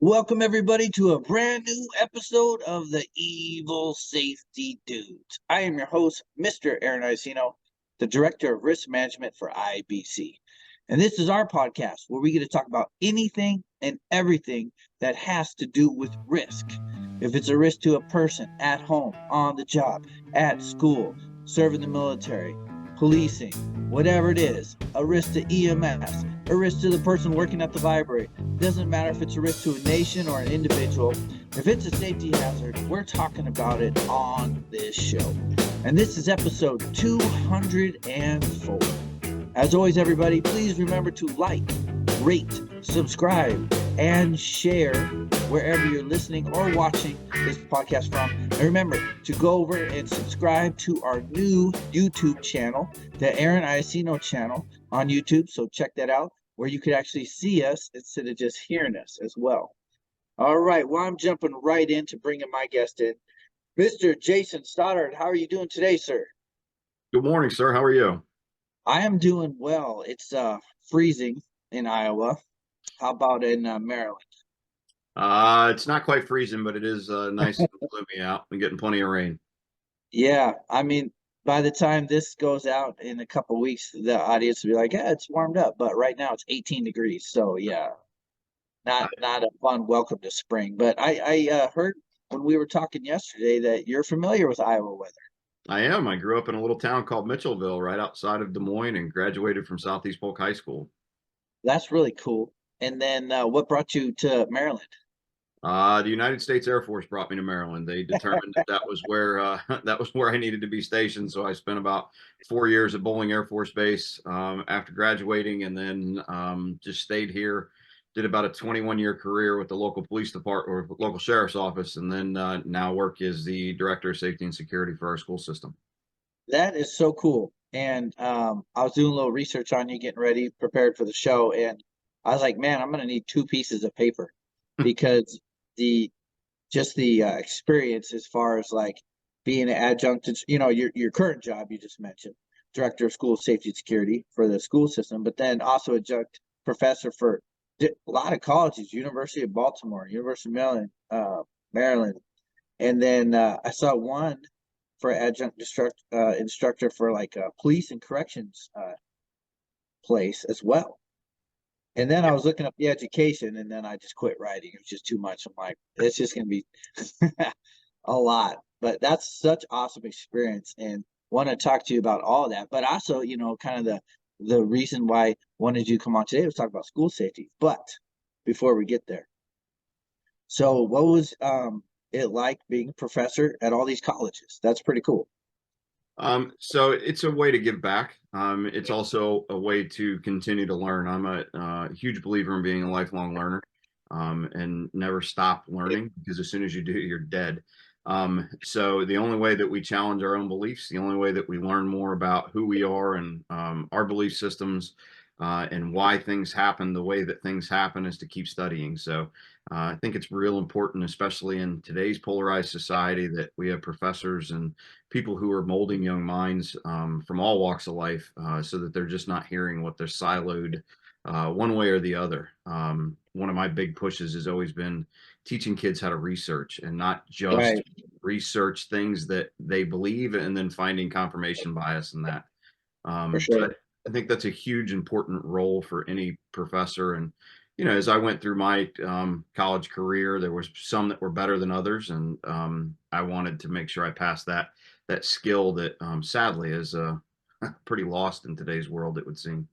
Welcome everybody to a brand new episode of the Evil Safety Dudes. I am your host, Mr. Aaron Icino, the Director of Risk Management for IBC. And this is our podcast where we get to talk about anything and everything that has to do with risk. If it's a risk to a person at home, on the job, at school, serving the military, policing, whatever it is, a risk to EMS, a risk to the person working at the library. Doesn't matter if it's a risk to a nation or an individual. If it's a safety hazard, we're talking about it on this show. And this is episode 204. As always, everybody, please remember to like, rate, subscribe, and share wherever you're listening or watching this podcast from. And remember to go over and subscribe to our new YouTube channel, the Aaron Icino channel on YouTube. So check that out, where you could actually see us instead of just hearing us as well. All right, well, I'm jumping right into bringing my guest in. Mr. Jason Stoddard, how are you doing today, sir? Good morning, sir. How are you? I am doing well. It's freezing in Iowa. How about in Maryland? It's not quite freezing, but it is nice and gloomy out. We're getting plenty of rain. Yeah, I mean, by the time this goes out in a couple of weeks, the audience will be like, "Yeah, it's warmed up." But right now it's 18 degrees, so yeah, not a fun welcome to spring. But I heard when we were talking yesterday that you're familiar with Iowa weather. I am. I grew up in a little town called Mitchellville, right outside of Des Moines, and graduated from Southeast Polk High School. That's really cool. And then what brought you to Maryland? The United States Air Force brought me to Maryland. They determined that was where that was where I needed to be stationed. So I spent about 4 years at Bowling Air Force Base after graduating, and then just stayed here. Did about a 21-year career with the local police department or local sheriff's office, and then now work as the director of safety and security for our school system. That is so cool. And I was doing a little research on you, getting ready, prepared for the show, and I was like, man, I'm gonna need two pieces of paper because the the experience as far as like being an adjunct, your current job you just mentioned, director of school safety and security for the school system, but then also adjunct professor for a lot of colleges, University of Baltimore, University of Maryland, and then I saw one for adjunct instructor for like a police and corrections place as well. And then I was looking up the education, and then I just quit writing. It was just too much. I'm like, it's just going to be a lot. But that's such awesome experience, and want to talk to you about all of that. But also, kind of the reason why I wanted you to come on today was talk about school safety. But before we get there, so what was it like being a professor at all these colleges? That's pretty cool. So it's a way to give back. It's also a way to continue to learn. I'm a huge believer in being a lifelong learner, and never stop learning, because as soon as you do, you're dead. So the only way that we challenge our own beliefs, the only way that we learn more about who we are and our belief systems, and why things happen the way that things happen, is to keep studying. So I think it's real important, especially in today's polarized society, that we have professors and people who are molding young minds from all walks of life, so that they're just not hearing what they're siloed one way or the other. One of my big pushes has always been teaching kids how to research, and not just Right. research things that they believe and then finding confirmation bias in that. For So sure. I think that's a huge important role for any professor. And as I went through my college career, there was some that were better than others, and I wanted to make sure I passed that skill that sadly is pretty lost in today's world, it would seem.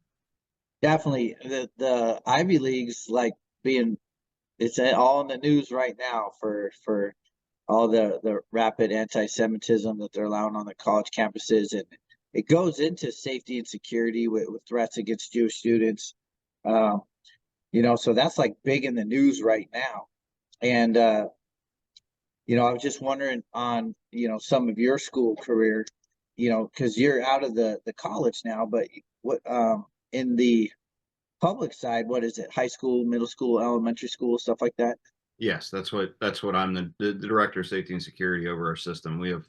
Definitely. The Ivy Leagues like being it's all in the news right now for all the rapid anti-Semitism that they're allowing on the college campuses, and it goes into safety and security with threats against Jewish students. Um, so that's like big in the news right now. And I was just wondering on, some of your school career, because you're out of the college now, but what in the public side, what is it? High school, middle school, elementary school, stuff like that? Yes, that's what I'm the director of safety and security over our system. We have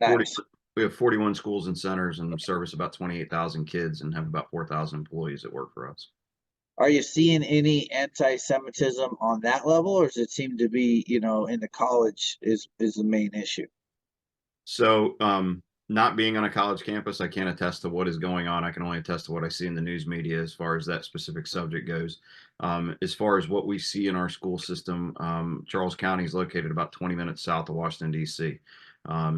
40 Nice. we have 41 schools and centers, and service about 28,000 kids, and have about 4,000 employees that work for us. Are you seeing any anti-Semitism on that level, or does it seem to be, in the college is the main issue? So, not being on a college campus, I can't attest to what is going on. I can only attest to what I see in the news media as far as that specific subject goes. As far as what we see in our school system, Charles County is located about 20 minutes south of Washington, D.C.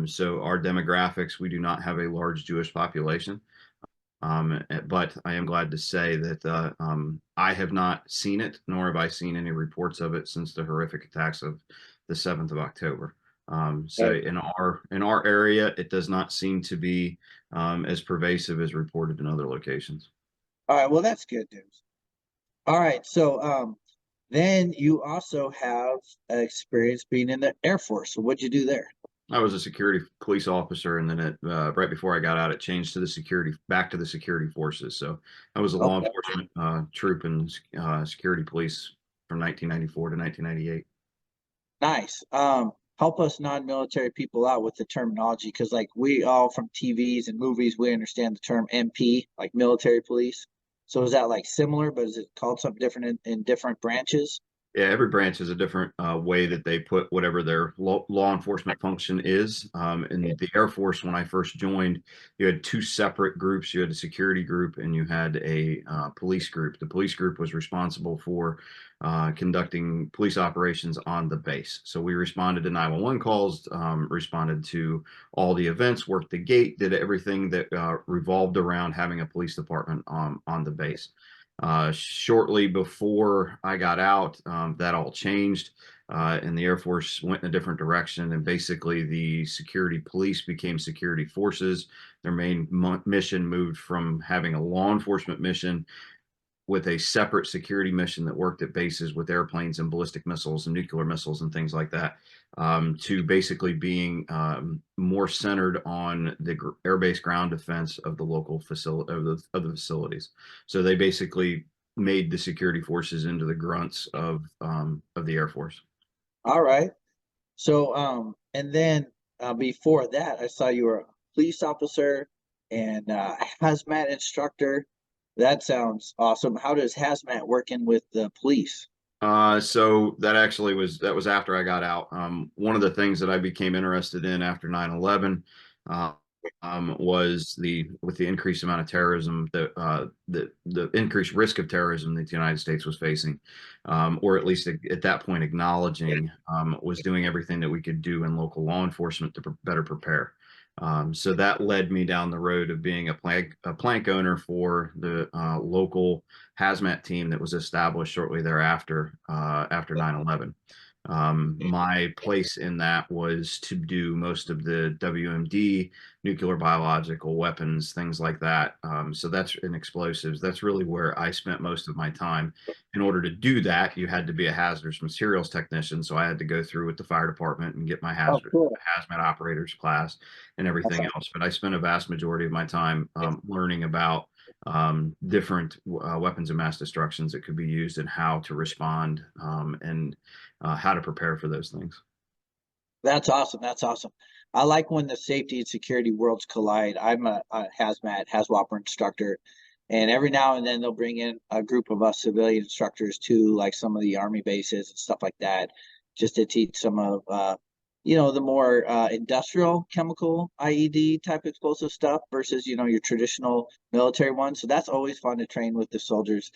So our demographics, we do not have a large Jewish population. But I am glad to say that I have not seen it, nor have I seen any reports of it since the horrific attacks of the 7th of October. So Okay. in our area, it does not seem to be as pervasive as reported in other locations. All right, well, that's good news. All right, so then you also have experience being in the Air Force. So what'd you do there? I was a security police officer, and then right before I got out, it changed to back to the security forces. So I was a law Okay. enforcement troop and security police from 1994 to 1998. Nice. Help us non-military people out with the terminology, because like we all from TVs and movies, we understand the term MP, like military police. So is that like similar, but is it called something different in different branches? Yeah, every branch has a different way that they put whatever their law enforcement function is. In the Air Force, when I first joined, you had two separate groups. You had a security group and you had a police group. The police group was responsible for conducting police operations on the base. So we responded to 911 calls, responded to all the events, worked the gate, did everything that revolved around having a police department on the base. Shortly before I got out, that all changed, and the Air Force went in a different direction. And basically, the security police became security forces. Their main mission moved from having a law enforcement mission with a separate security mission that worked at bases with airplanes and ballistic missiles and nuclear missiles and things like that, to basically being more centered on the air-based ground defense of the local facility of the facilities. So they basically made the security forces into the grunts of the Air Force. All right. So and then before that, I saw you were a police officer and hazmat instructor. That sounds awesome. How does hazmat work in with the police? So that was after I got out. One of the things that I became interested in after 9/11 uh, was with the increased amount of terrorism that the increased risk of terrorism that the United States was facing, or at least at that point acknowledging, was doing everything that we could do in local law enforcement to better prepare. So that led me down the road of being a plank owner for the local hazmat team that was established shortly thereafter, after 9/11. My place in that was to do most of the WMD, nuclear biological weapons, things like that. So that's in explosives. That's really where I spent most of my time. In order to do that, you had to be a hazardous materials technician. So I had to go through with the fire department and get my Oh, cool. hazmat operators class and That's everything else. But I spent a vast majority of my time learning about different weapons of mass destructions that could be used and how to respond, and how to prepare for those things. That's awesome. That's awesome. I like when the safety and security worlds collide. I'm a hazmat, hazwopper instructor, and every now and then they'll bring in a group of us civilian instructors too, like some of the army bases and stuff like that, just to teach some of the more industrial chemical IED type explosive stuff versus your traditional military ones. So that's always fun to train with the soldiers.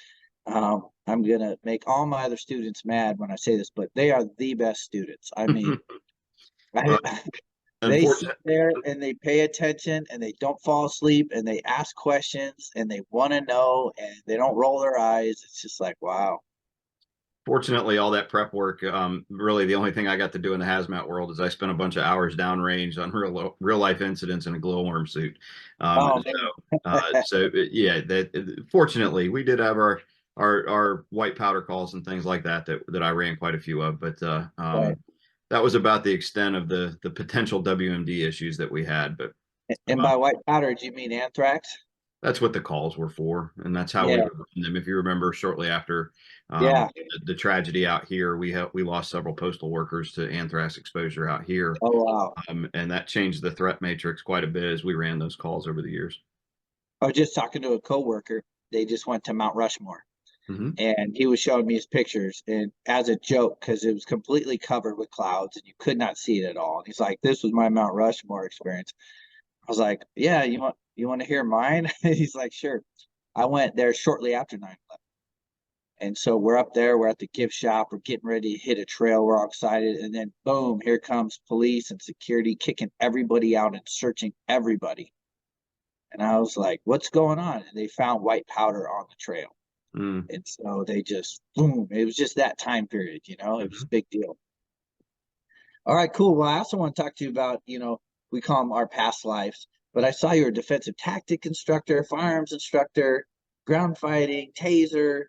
I'm gonna make all my other students mad when I say this, but they are the best students. I mean, Uh, they sit unfortunately, there and they pay attention and they don't fall asleep and they ask questions and they want to know and they don't roll their eyes. It's just like, wow. Fortunately, all that prep work, really the only thing I got to do in the hazmat world is I spent a bunch of hours downrange on real life incidents in a glowworm suit. Oh man. So yeah, fortunately we did have our white powder calls and things like that I ran quite a few of, but Right. that was about the extent of the potential WMD issues that we had. But And uh, by white powder, do you mean anthrax? that's what the calls were for, and that's how we Yeah. were running them. If you remember, shortly after Yeah. the tragedy out here, we lost several postal workers to anthrax exposure out here, Oh wow. and that changed the threat matrix quite a bit as we ran those calls over the years. I was just talking to a coworker. They just went to Mount Rushmore. Hmm. And he was showing me his pictures, and as a joke, because it was completely covered with clouds and you could not see it at all. And he's like, "This was my Mount Rushmore experience." I was like, "Yeah, you want to hear mine?" He's like, "Sure." I went there shortly after 9/11. And so we're up there, we're at the gift shop, we're getting ready to hit a trail, we're all excited, and then boom, here comes police and security kicking everybody out and searching everybody. And I was like, "What's going on?" And they found white powder on the trail. Mm. And so they just boom, it was just that time period, it was Hmm. a big deal. All right, cool. Well, I also want to talk to you about, we call them our past lives, but I saw you were a defensive tactic instructor, firearms instructor, ground fighting, taser,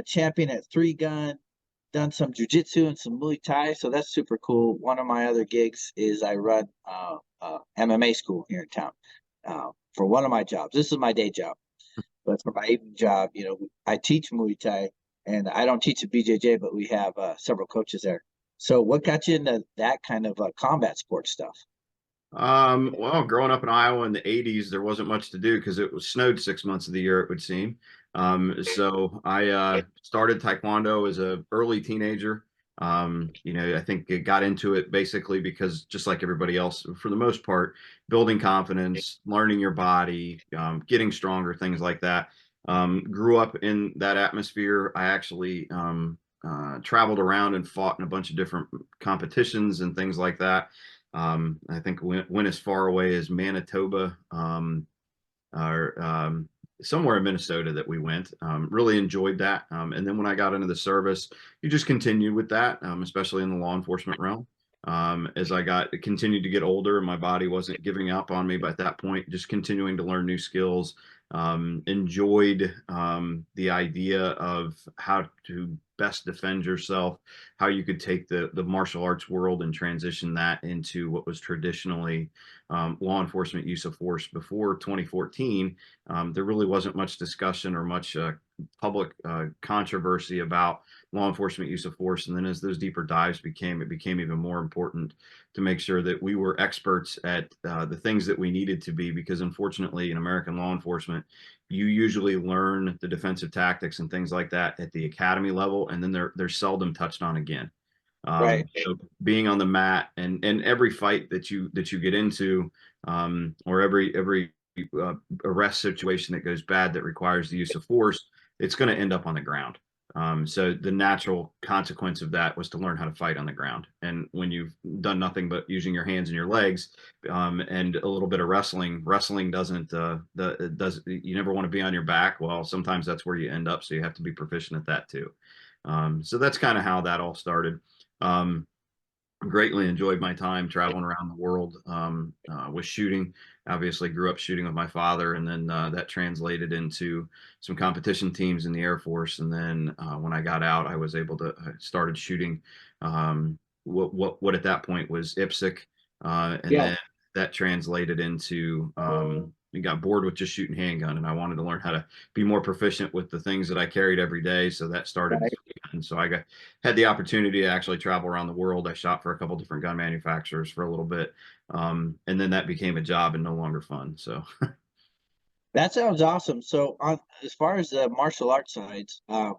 champion at 3-gun, done some jujitsu and some Muay Thai. So that's super cool. One of my other gigs is I run MMA school here in town for one of my jobs. This is my day job. But for my evening job, I teach Muay Thai, and I don't teach at BJJ, but we have several coaches there. So, what got you into that kind of combat sports stuff? Well, growing up in Iowa in the 80s, there wasn't much to do because it was snowed 6 months of the year, it would seem. So I started Taekwondo as a early teenager. I think it got into it basically because just like everybody else, for the most part, building confidence, learning your body, getting stronger, things like that. Grew up in that atmosphere. I actually traveled around and fought in a bunch of different competitions and things like that. I think went as far away as Manitoba, or somewhere in Minnesota that we went. Really enjoyed that. And then when I got into the service, you just continued with that, especially in the law enforcement realm. As I continued to get older, my body wasn't giving up on me, but at that point, just continuing to learn new skills. Enjoyed the idea of how to best defend yourself, how you could take the martial arts world and transition that into what was traditionally law enforcement use of force before 2014. There really wasn't much discussion or much public controversy about law enforcement use of force. And then as those deeper dives it became even more important to make sure that we were experts at the things that we needed to be, because unfortunately in American law enforcement, you usually learn the defensive tactics and things like that at the academy level, and then they're seldom touched on again. Right. So being on the mat and every fight that you get into, or every arrest situation that goes bad that requires the use of force, it's going to end up on the ground. So the natural consequence of that was to learn how to fight on the ground. And when you've done nothing but using your hands and your legs, and a little bit of wrestling doesn't you never want to be on your back. Well, sometimes that's where you end up. So you have to be proficient at that too. So that's kind of how that all started. Um, Greatly enjoyed my time traveling around the world with shooting. Obviously, grew up shooting with my father, and then that translated into some competition teams in the Air Force. And then when I got out, I started shooting what at that point was IPSC, and Yeah. then that translated into we got bored with just shooting handgun, and I wanted to learn how to be more proficient with the things that I carried every day. So that started, Right. and so had the opportunity to actually travel around the world. I shot for a couple different gun manufacturers for a little bit, and then that became a job and no longer fun. So That sounds awesome. So, as far as the martial arts sides, w-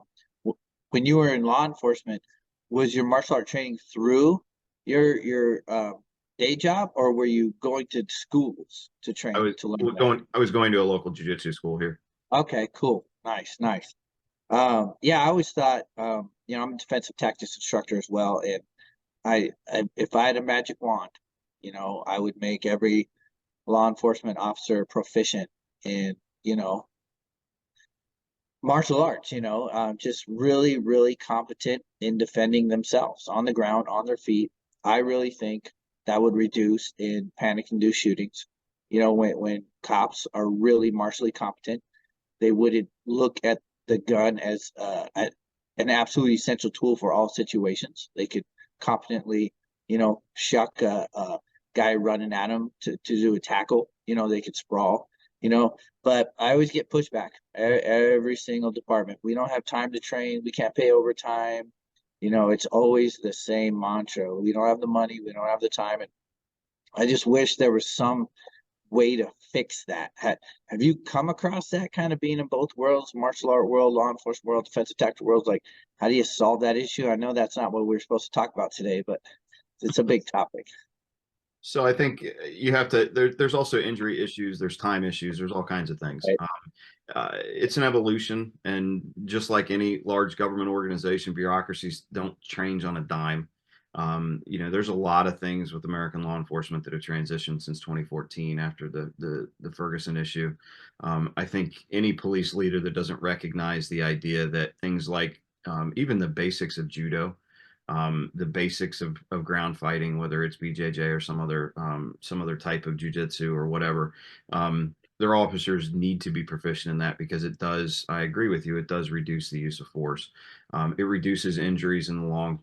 when you were in law enforcement, was your martial art training through your day job, or were you going to schools to train to learn that? I was going to a local jiu-jitsu school here. Okay, cool, nice, nice. Yeah, I always thought, I'm a defensive tactics instructor as well, and if I had a magic wand, I would make every law enforcement officer proficient in, you know, martial arts, just really, really competent in defending themselves on the ground, on their feet. I really think that would reduce in panic-induced shootings. When cops are really martially competent, they wouldn't look at the gun as an absolutely essential tool for all situations. They could competently, shuck a guy running at them to do a tackle. They could sprawl. But I always get pushback. Every single department. We don't have time to train. We can't pay overtime. It's always the same mantra. We don't have the money. We don't have the time. And I just wish there was some way to fix that? Have you come across that, kind of being in both worlds, martial art world, law enforcement world, defensive tactical world? Like, how do you solve that issue? I know that's not what we're supposed to talk about today, but it's a big topic. So I think you have to, there's also injury issues, there's time issues, there's all kinds of things. Right. It's an evolution. And just like any large government organization, bureaucracies don't change on a dime. There's a lot of things with American law enforcement that have transitioned since 2014 after the Ferguson issue. I think any police leader that doesn't recognize the idea that things like even the basics of judo, the basics of ground fighting, whether it's BJJ or some other type of jujitsu or whatever, their officers need to be proficient in that, because it does. I agree with you. It does reduce the use of force. It reduces injuries in the long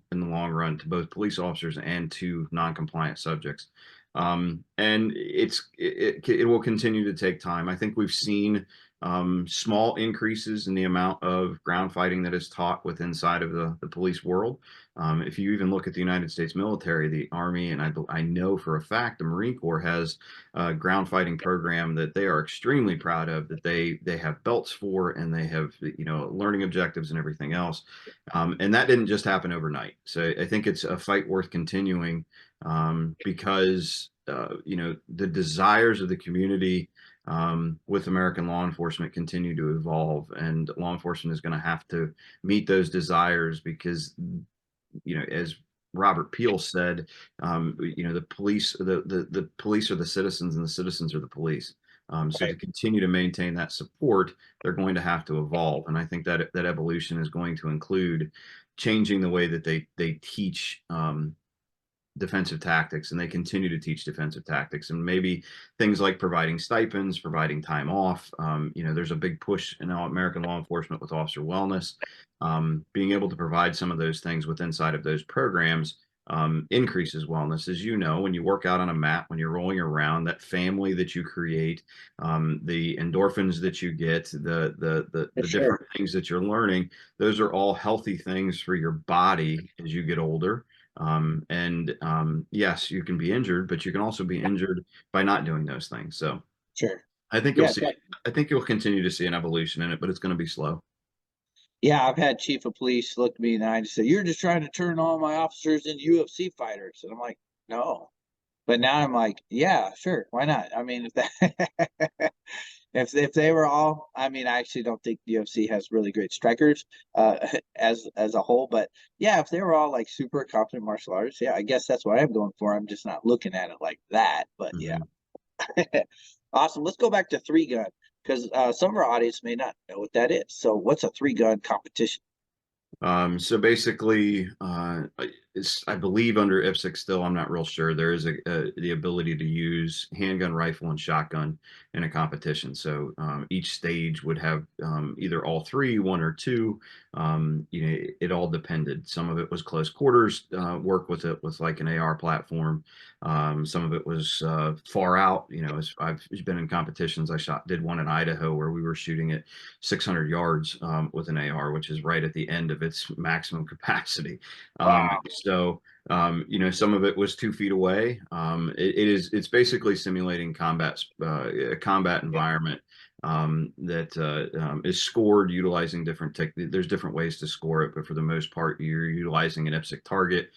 run to both police officers and to non-compliant subjects. And it will continue to take time. I think we've seen small increases in the amount of ground fighting that is taught within inside of the police world. If you even look at the United States military, the Army, and I know for a fact the Marine Corps has a ground fighting program that they are extremely proud of, that they have belts for, and they have learning objectives and everything else. And that didn't just happen overnight. So I think it's a fight worth continuing, because the desires of the community with American law enforcement continue to evolve, and law enforcement is going to have to meet those desires, because as Robert Peel said, the police the police are the citizens, and the citizens are the police. So Right. to continue to maintain that support, they're going to have to evolve, and I think that evolution is going to include changing the way that they teach defensive tactics, and they continue to teach defensive tactics, and maybe things like providing stipends, providing time off. There's a big push in American law enforcement with officer wellness. Being able to provide some of those things with inside of those programs increases wellness. As you know, when you work out on a mat, when you're rolling around, that family that you create, the endorphins that you get, the For sure. different things that you're learning, those are all healthy things for your body as you get older. Yes, you can be injured, but you can also be injured by not doing those things. So Sure. I think Yeah. I think you'll continue to see an evolution in it, but it's going to be slow. Yeah, I've had chief of police look at me in the eye and say, "You're just trying to turn all my officers into UFC fighters." And I'm like, "No." But now I'm like, "Yeah, sure, why not?" I mean, if that if they were all, I mean, I actually don't think the UFC has really great strikers as a whole, but yeah, if they were all like super competent martial artists, yeah, I guess that's what I'm going for. I'm just not looking at it like that, but yeah. Mhm. Awesome. Let's go back to three gun, because some of our audience may not know what that is. So, what's a three gun competition? So basically, I believe under IPSC still, I'm not real sure. There is the ability to use handgun, rifle, and shotgun in a competition. So each stage would have either all three, one or two. It all depended. Some of it was close quarters work with it with like an AR platform. Some of it was far out. As I've been in competitions, did one in Idaho where we were shooting at 600 yards with an AR, which is right at the end of its maximum capacity. Wow. Some of it was 2 feet away. It's basically simulating a combat environment that is scored utilizing different there's different ways to score it, but for the most part, you're utilizing an IPSC target.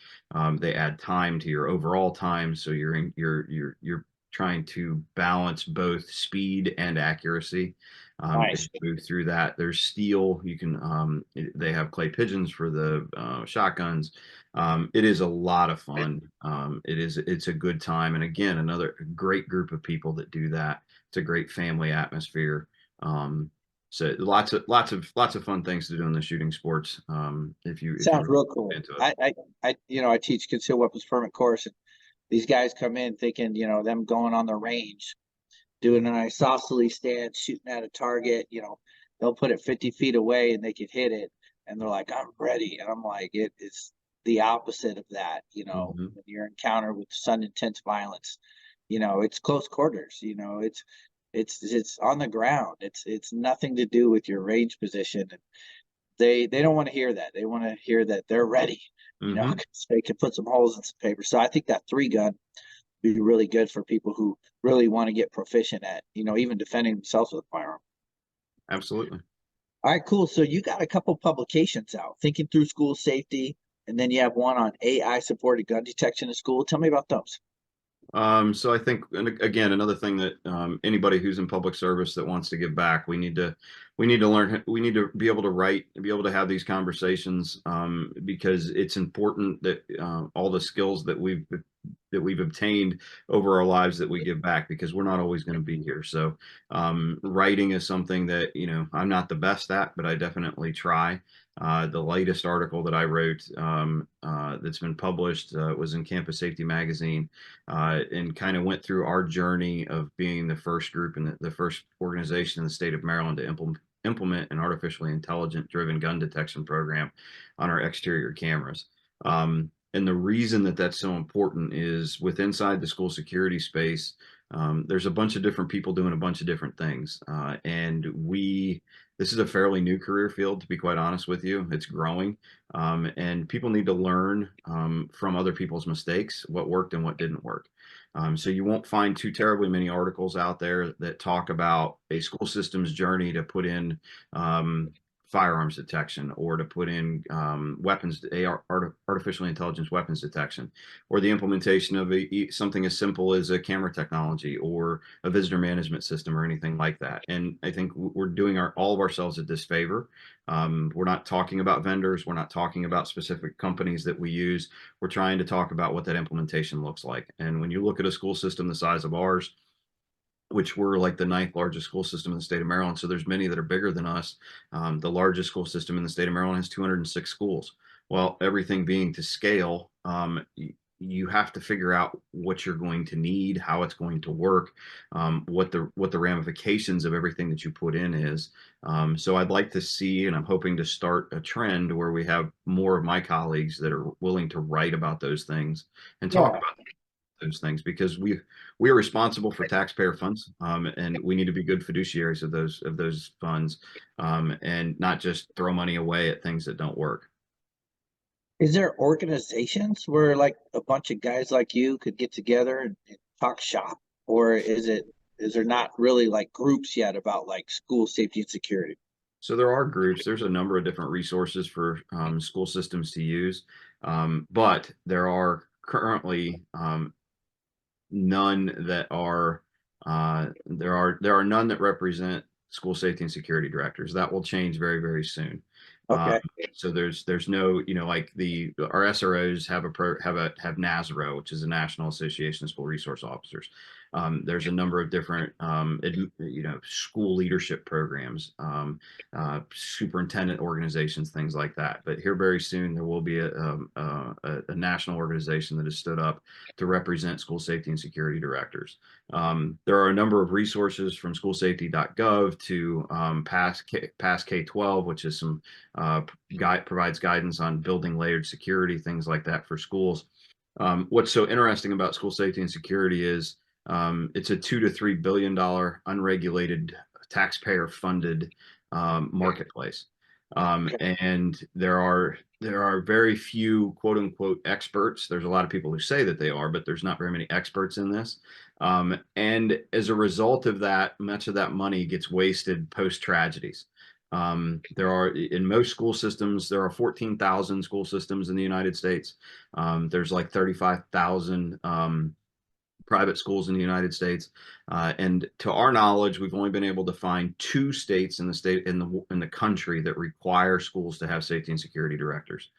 They add time to your overall time, so you're trying to balance both speed and accuracy. As Nice. you move through that, there's steel. They have clay pigeons for the shotguns. It is a lot of fun. It's a good time. And again, another great group of people that do that. It's a great family atmosphere. So lots of fun things to do in the shooting sports. If you Sounds really real get cool. into it. I teach concealed weapons permit course, and these guys come in thinking, them going on the range, doing an isosceles stance, shooting at a target. They'll put it 50 feet away and they can hit it, and they're like, "I'm ready," and I'm like, it's the opposite of that. Mhm. When you're encountered with sudden intense violence, it's close quarters. It's on the ground. It's nothing to do with your range position. And they don't want to hear that. They want to hear that they're ready, Mhm. 'cause they can put some holes in some paper. So I think that three gun be really good for people who really want to get proficient at, even defending themselves with a firearm. Absolutely. All right, cool. So you got a couple publications out, Thinking Through School Safety, and then you have one on AI supported gun detection in school. Tell me about those. So I think, and again, another thing that anybody who's in public service that wants to give back, we need to learn, we need to be able to write, be able to have these conversations, because it's important that all the skills that we've obtained over our lives that we give back, because we're not always going to be here. So writing is something that, I'm not the best at, but I definitely try. The latest article that I wrote that's been published was in Campus Safety Magazine, and kind of went through our journey of being the first group and the first organization in the state of Maryland to implement an artificially intelligent driven gun detection program on our exterior cameras. And the reason that that's so important is inside the school security space, there's a bunch of different people doing a bunch of different things. And this is a fairly new career field, to be quite honest with you. It's growing. And people need to learn from other people's mistakes, what worked and what didn't work. So you won't find too terribly many articles out there that talk about a school system's journey to put in firearms detection, or to put in artificially intelligence weapons detection, or the implementation of something as simple as a camera technology or a visitor management system or anything like that. And I think we're doing all of ourselves a disfavor. We're not talking about vendors. We're not talking about specific companies that we use. We're trying to talk about what that implementation looks like. And when you look at a school system the size of ours, which we're like the 9th largest school system in the state of Maryland. So there's many that are bigger than us. The largest school system in the state of Maryland has 206 schools. Well, everything being to scale, you have to figure out what you're going to need, how it's going to work, what the ramifications of everything that you put in is. So I'd like to see, and I'm hoping to start a trend where we have more of my colleagues that are willing to write about those things and talk about those things, because we are responsible for taxpayer funds, and we need to be good fiduciaries of those funds, and not just throw money away at things that don't work. Is there organizations where like a bunch of guys like you could get together and talk shop, or is there not really like groups yet about like school safety and security? So there are groups. There's a number of different resources for school systems to use, but there are currently none that are there are none that represent school safety and security directors. That will change very, very soon. Okay. So there's no, like our SROs have have NASRO, which is the National Association of School Resource Officers. There's a number of different school leadership programs, superintendent organizations, things like that. But here very soon there will be a national organization that has stood up to represent school safety and security directors. There are a number of resources from schoolsafety.gov to Pass K-12, which is some provides guidance on building layered security, things like that for schools. What's so interesting about school safety and security is it's a $2 to $3 billion unregulated, taxpayer funded marketplace. And there are very few quote unquote experts. There's a lot of people who say that they are, but there's not very many experts in this. And as a result of that, much of that money gets wasted post tragedies. There are, in most school systems, there are 14,000 school systems in the United States. There's like 35,000 private schools in the United States, and to our knowledge, we've only been able to find 2 states in the country that require schools to have safety and security directors.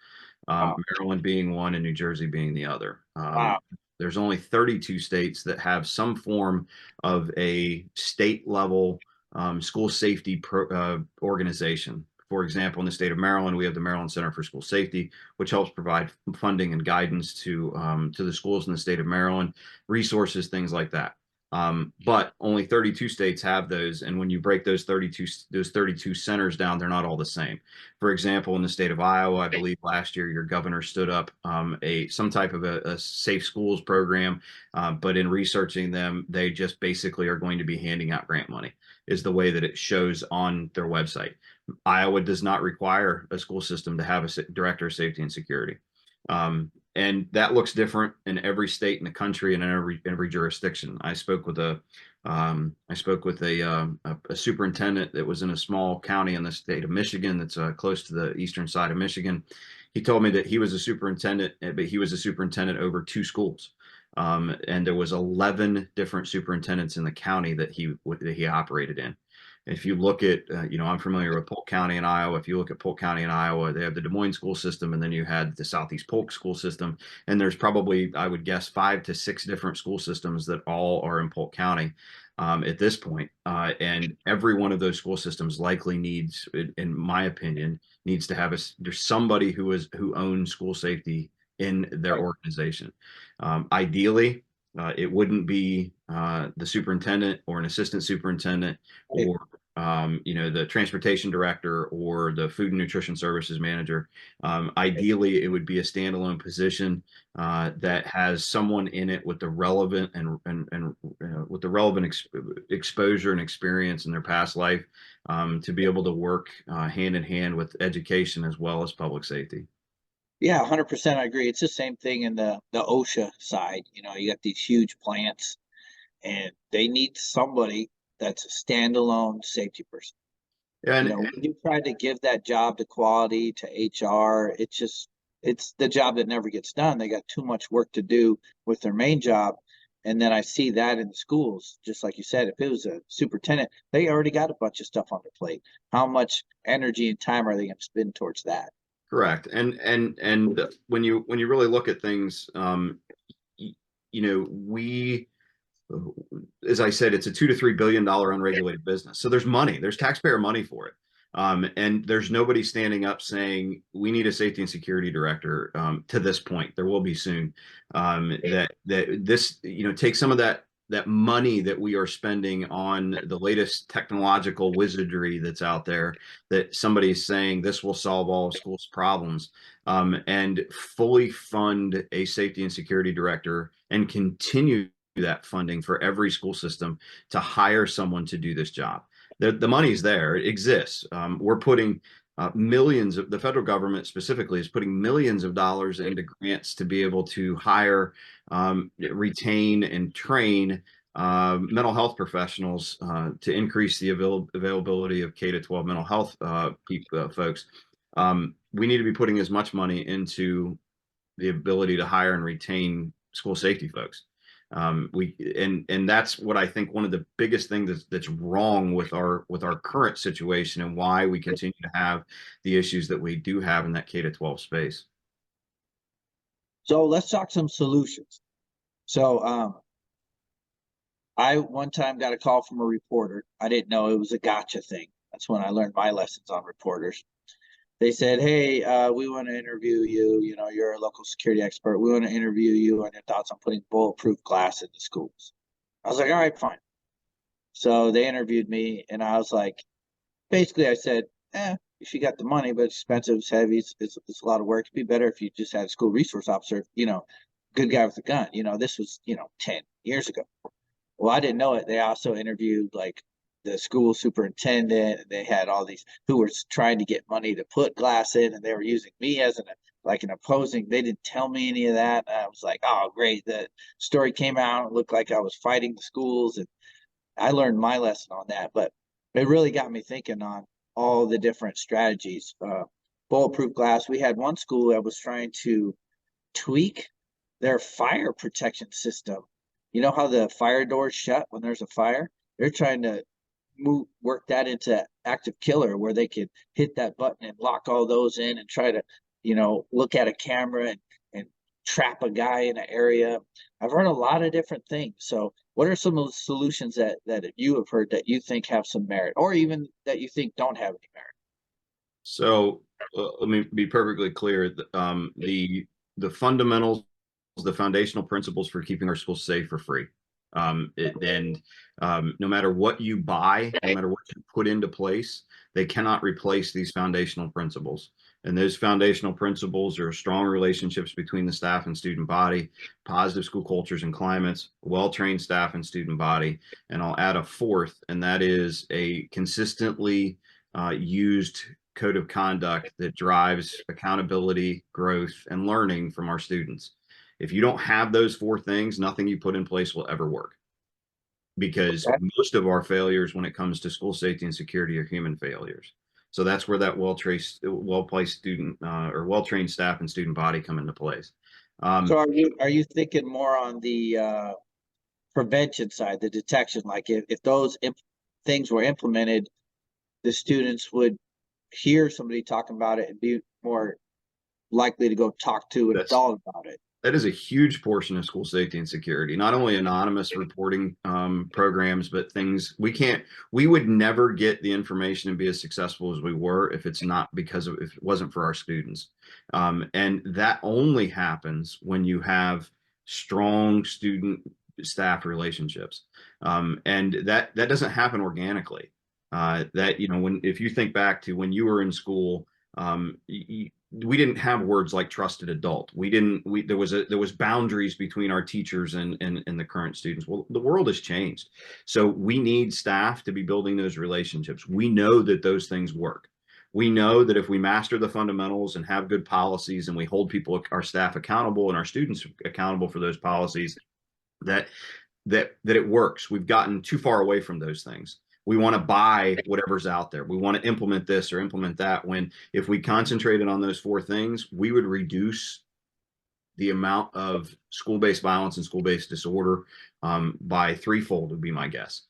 Wow. Maryland being one, and New Jersey being the other. Wow. There's only 32 states that have some form of a state level school safety organization. For example, in the state of Maryland, we have the Maryland Center for School Safety, which helps provide funding and guidance to the schools in the state of Maryland, resources, things like that. But only 32 states have those, and when you break those 32 centers down, they're not all the same. For example, in the state of Iowa, I believe last year your governor stood up some type of a safe schools program, but in researching them, they just basically are going to be handing out grant money, is the way that it shows on their website. Iowa does not require a school system to have a director of safety and security. And that looks different in every state in the country and in every jurisdiction. I spoke with a superintendent that was in a small county in the state of Michigan that's close to the eastern side of Michigan. He told me that he was a superintendent, but he was a superintendent over 2 schools. And there was 11 different superintendents in the county that he operated in. If you look at, I'm familiar with Polk County in Iowa. If you look at Polk County in Iowa, they have the Des Moines school system, and then you had the Southeast Polk school system. And there's probably, I would guess, 5 to 6 different school systems that all are in Polk County at this point. And every one of those school systems likely needs, in my opinion, needs to have there's somebody who owns school safety in their organization. Ideally, it wouldn't be the superintendent or an assistant superintendent or the transportation director or the food and nutrition services manager. Ideally, it would be a standalone position that has someone in it with the relevant exposure and experience in their past life to be able to work hand in hand with education as well as public safety. Yeah, 100% I agree. It's the same thing in the OSHA side. You got these huge plants, and they need somebody that's a standalone safety person. And When you try to give that job to quality, to HR, it's the job that never gets done. They got too much work to do with their main job. And then I see that in the schools, just like you said, if it was a superintendent, they already got a bunch of stuff on their plate. How much energy and time are they going to spend towards that? correct. And when you really look at things, we, as I said, it's a $2 to $3 billion unregulated business. So there's taxpayer money for it. And there's nobody standing up saying we need a safety and security director to this point. There will be soon. That this, take some of that money that we are spending on the latest technological wizardry that's out there, that somebody's saying this will solve all of schools' problems, and fully fund a safety and security director and continue that funding for every school system to hire someone to do this job. The money's there, it exists. We're putting the federal government specifically is putting millions of dollars into grants to be able to hire, retain, and train mental health professionals to increase the availability of K-12 mental health folks. We need to be putting as much money into the ability to hire and retain school safety folks. And that's what I think one of the biggest things that's wrong with our current situation and why we continue to have the issues that we do have in that K-12 space. So let's talk some solutions. So I one time got a call from a reporter. I didn't know it was a gotcha thing. That's when I learned my lessons on reporters. They said, hey, we want to interview you. You're a local security expert. We want to interview you on your thoughts on putting bulletproof glass into schools. I was like, all right, fine. So they interviewed me, and I was like, basically, I said, if you got the money, but it's expensive, it's heavy, it's a lot of work. It'd be better if you just had a school resource officer, good guy with a gun. This was, 10 years ago. Well, I didn't know it. They also interviewed like the school superintendent, and they had all these who were trying to get money to put glass in, and they were using me as an opposing. They didn't tell me any of that. I was like, oh, great. The story came out. It looked like I was fighting the schools, and I learned my lesson on that. But it really got me thinking on all the different strategies. Bulletproof glass. We had one school that was trying to tweak their fire protection system. You know how the fire doors shut when there's a fire? They're trying to work that into active killer, where they could hit that button and lock all those in and try to, look at a camera and trap a guy in an area. I've heard a lot of different things. So what are some of the solutions that you have heard that you think have some merit, or even that you think don't have any merit? So let me be perfectly clear. The fundamentals, the foundational principles for keeping our schools safe are free. No matter what you buy, no matter what you put into place, they cannot replace these foundational principles. And those foundational principles are strong relationships between the staff and student body, positive school cultures and climates, well-trained staff and student body. And I'll add a fourth, and that is a consistently used code of conduct that drives accountability, growth, and learning from our students. If you don't have those four things, nothing you put in place will ever work, because most of our failures when it comes to school safety and security are human failures. So that's where that well-placed student or well-trained staff and student body come into place. So are you thinking more on the prevention side, the detection? Like if those things were implemented, the students would hear somebody talking about it and be more likely to go talk to an adult about it. That is a huge portion of school safety and security, not only anonymous reporting programs, but things we would never get the information and be as successful as we were if it's not because of, if it wasn't for our students. And that only happens when you have strong student staff relationships. And that doesn't happen organically. That, you know, if you think back to when you were in school, we didn't have words like trusted adult. There was boundaries between our teachers and the current students. Well, the world has changed. So we need staff to be building those relationships. We know that those things work. We know that if we master the fundamentals and have good policies and we hold people, our staff accountable and our students accountable for those policies, that it works. We've gotten too far away from those things. We want to buy whatever's out there. We want to implement this or implement that, when if we concentrated on those four things, we would reduce the amount of school-based violence and school-based disorder by threefold, would be my guess.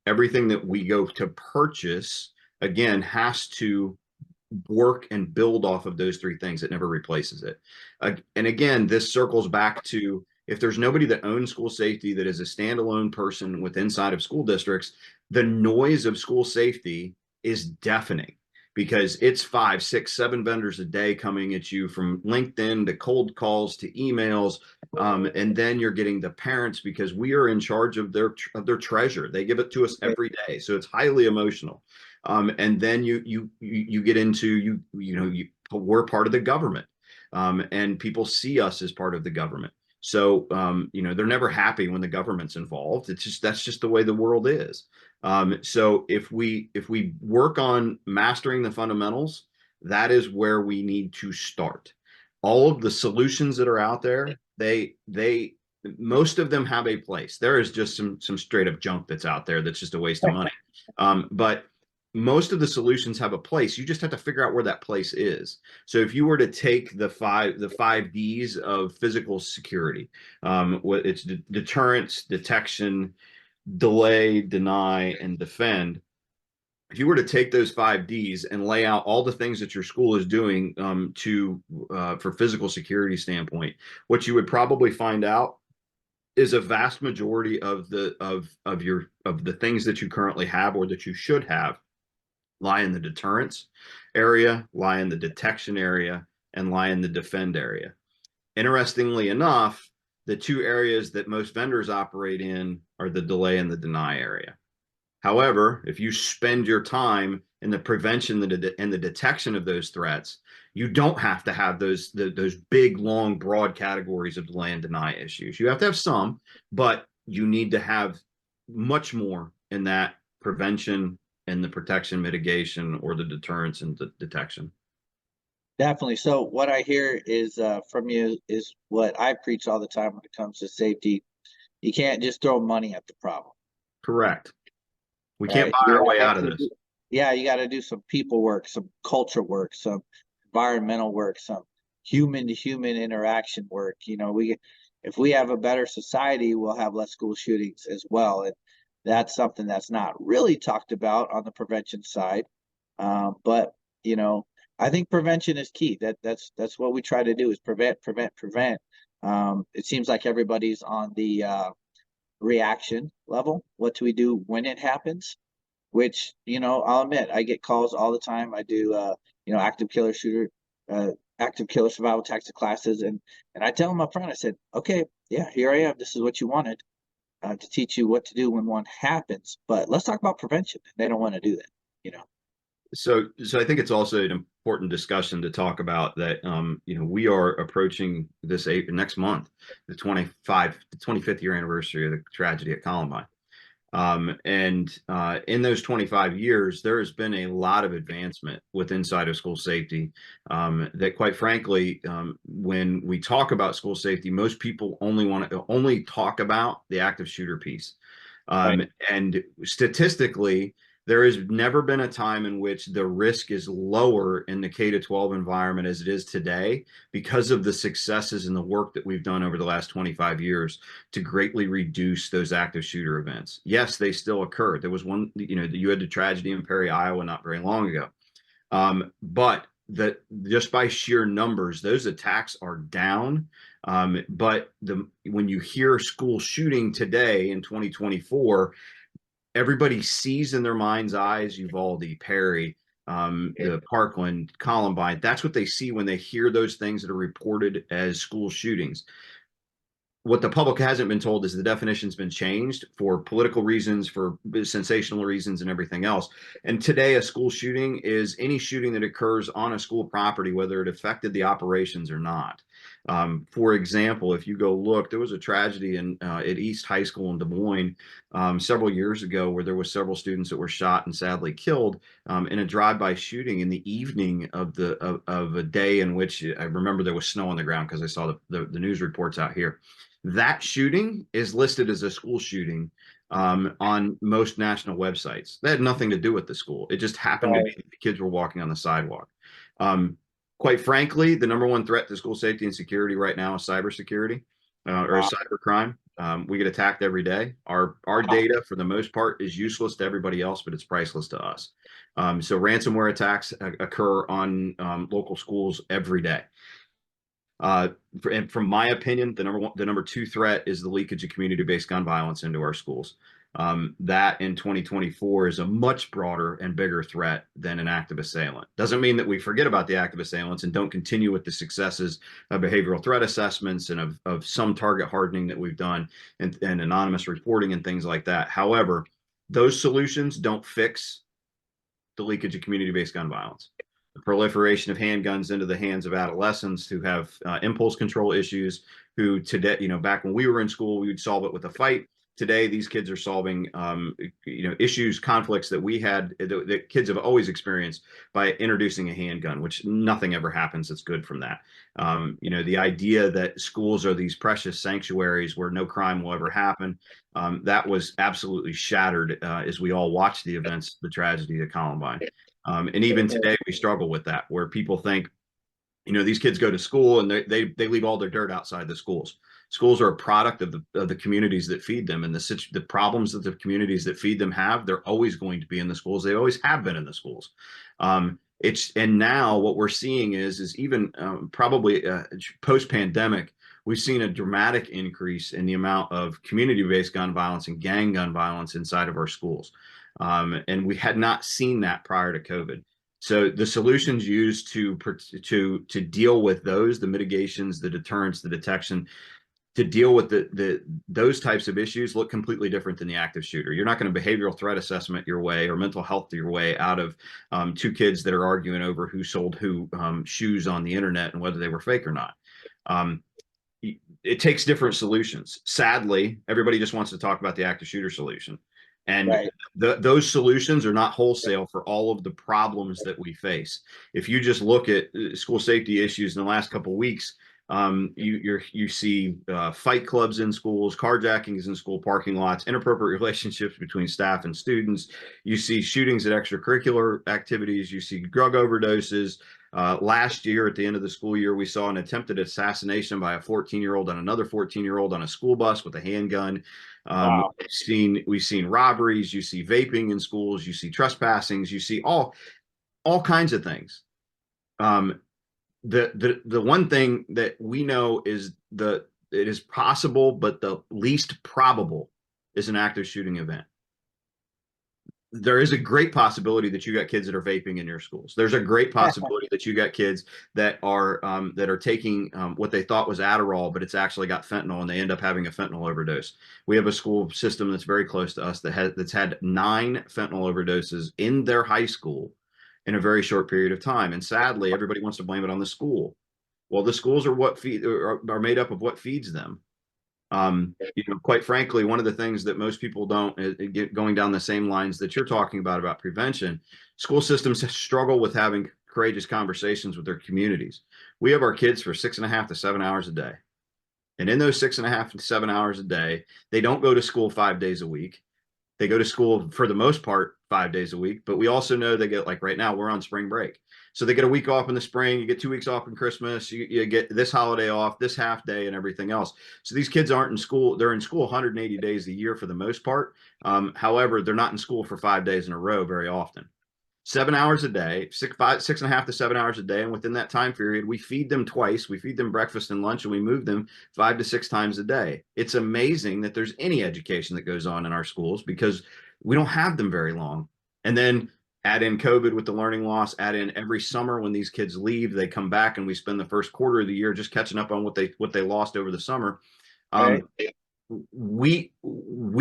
Everything that we go to purchase, again, has to work and build off of those three things. It never replaces it. And again, this circles back to, if there's nobody that owns school safety that is a standalone person with inside of school districts, the noise of school safety is deafening, because it's 5, 6, 7 vendors a day coming at you, from LinkedIn to cold calls to emails. And then you're getting the parents, because we are in charge of their treasure. They give it to us every day. So it's highly emotional. And then you get into, we're part of the government. And people see us as part of the government. So, they're never happy when the government's involved. That's just the way the world is. So if we work on mastering the fundamentals, that is where we need to start. All of the solutions that are out there, most of them have a place. There is just some straight up junk that's out there that's just a waste of money. But most of the solutions have a place. You just have to figure out where that place is. So if you were to take the five D's of physical security, it's deterrence, detection, delay, deny, and defend. If you were to take those 5 Ds and lay out all the things that your school is doing for physical security standpoint, what you would probably find out is a vast majority of the things that you currently have or that you should have lie in the deterrence area, lie in the detection area, and lie in the defend area. Interestingly enough, the 2 areas that most vendors operate in are the delay and the deny area. However, if you spend your time in the prevention and the detection of those threats, you don't have to have those big, long, broad categories of delay and deny issues. You have to have some, but you need to have much more in that prevention and the protection, mitigation, or the deterrence and the detection. Definitely. So what I hear is from you is what I preach all the time when it comes to safety. You can't just throw money at the problem. Correct. We can't buy our way out of this. Yeah, you got to do some people work, some culture work, some environmental work, some human to human interaction work. If we have a better society, we'll have less school shootings as well. And that's something that's not really talked about on the prevention side. But I think prevention is key. That's what we try to do, is prevent. It seems like everybody's on the reaction level. What do we do when it happens? Which, I'll admit, I get calls all the time. I do, active killer survival tactics classes. And I tell them up front, I said, okay, yeah, here I am. This is what you wanted, to teach you what to do when one happens. But let's talk about prevention. They don't want to do that, So I think it's also an important discussion to talk about that. We are approaching next month, the 25th year anniversary of the tragedy at Columbine. In those 25 years, there has been a lot of advancement with inside of school safety. That, quite frankly, when we talk about school safety, most people only talk about the active shooter piece. Right. And statistically, there has never been a time in which the risk is lower in the K to 12 environment as it is today because of the successes and the work that we've done over the last 25 years to greatly reduce those active shooter events. Yes, they still occur. There was one, you had the tragedy in Perry, Iowa, not very long ago. But that just by sheer numbers, those attacks are down. But when you hear school shooting today in 2024, everybody sees in their mind's eyes Uvalde, Perry, the Parkland, Columbine. That's what they see when they hear those things that are reported as school shootings. What the public hasn't been told is the definition's been changed for political reasons, for sensational reasons, and everything else. And today, a school shooting is any shooting that occurs on a school property, whether it affected the operations or not. For example, if you go look, there was a tragedy at East High School in Des Moines several years ago where there were several students that were shot and sadly killed in a drive-by shooting in the evening of a day in which I remember there was snow on the ground because I saw the news reports out here. That shooting is listed as a school shooting on most national websites. That had nothing to do with the school. It just happened to be that the kids were walking on the sidewalk. Quite frankly, the number one threat to school safety and security right now is cybersecurity or cybercrime. We get attacked every day. Our data, for the most part, is useless to everybody else, but it's priceless to us. So ransomware attacks occur on local schools every day. And from my opinion, the number two threat is the leakage of community-based gun violence into our schools. That in 2024 is a much broader and bigger threat than an active assailant. Doesn't mean that we forget about the active assailants and don't continue with the successes of behavioral threat assessments and of some target hardening that we've done and anonymous reporting and things like that. However, those solutions don't fix the leakage of community-based gun violence. The proliferation of handguns into the hands of adolescents who have impulse control issues, who today, back when we were in school, we would solve it with a fight. Today, these kids are solving, issues, conflicts that we had, that kids have always experienced by introducing a handgun, which nothing ever happens that's good from that. The idea that schools are these precious sanctuaries where no crime will ever happen, that was absolutely shattered as we all watched the events, the tragedy of Columbine. And even today, we struggle with that, where people think, these kids go to school and they leave all their dirt outside the schools. Schools are a product of the communities that feed them, and the problems that the communities that feed them have, they're always going to be in the schools. They always have been in the schools. And now what we're seeing is even probably post-pandemic, we've seen a dramatic increase in the amount of community-based gun violence and gang gun violence inside of our schools. And we had not seen that prior to COVID. So the solutions used to deal with those, the mitigations, the deterrence, the detection, to deal with those types of issues look completely different than the active shooter. You're not going to behavioral threat assessment your way or mental health your way out of two kids that are arguing over who sold who shoes on the internet and whether they were fake or not. It takes different solutions. Sadly, everybody just wants to talk about the active shooter solution. And Right. those solutions are not wholesale for all of the problems that we face. If you just look at school safety issues in the last couple of weeks, you see fight clubs in schools, carjackings in school parking lots, inappropriate relationships between staff and students. You see shootings at extracurricular activities. You see drug overdoses. Last year, at the end of the school year, we saw an attempted assassination by a 14-year-old on another 14-year-old on a school bus with a handgun. Wow. We've seen robberies. You see vaping in schools. You see trespassings. You see all kinds of things. The one thing that we know is it is possible, but the least probable is an active shooting event. There is a great possibility that you got kids that are vaping in your schools. There's a great possibility that you got kids that are taking what they thought was Adderall, but it's actually got fentanyl, and they end up having a fentanyl overdose. We have a school system that's very close to us that's had 9 fentanyl overdoses in their high school in a very short period of time. And sadly, everybody wants to blame it on the school. Well, the schools are made up of what feeds them. Quite frankly, one of the things that most people don't going down the same lines that you're talking about prevention, school systems struggle with having courageous conversations with their communities. We have our kids for 6.5 to 7 hours a day. And in those 6.5 to 7 hours a day, they don't go to school 5 days a week. They go to school for the most part 5 days a week, but we also know they get, like right now, we're on spring break. So they get a week off in the spring, you get 2 weeks off in Christmas, you get this holiday off, this half day, and everything else. So these kids aren't in school, they're in school 180 days a year for the most part. However, they're not in school for 5 days in a row very often. 7 hours a day, 6.5 to 7 hours a day. And within that time period, we feed them twice. We feed them breakfast and lunch, and we move them 5 to 6 times a day. It's amazing that there's any education that goes on in our schools because we don't have them very long. And then add in COVID with the learning loss, add in every summer when these kids leave, they come back and we spend the first quarter of the year just catching up on what they lost over the summer. Right. We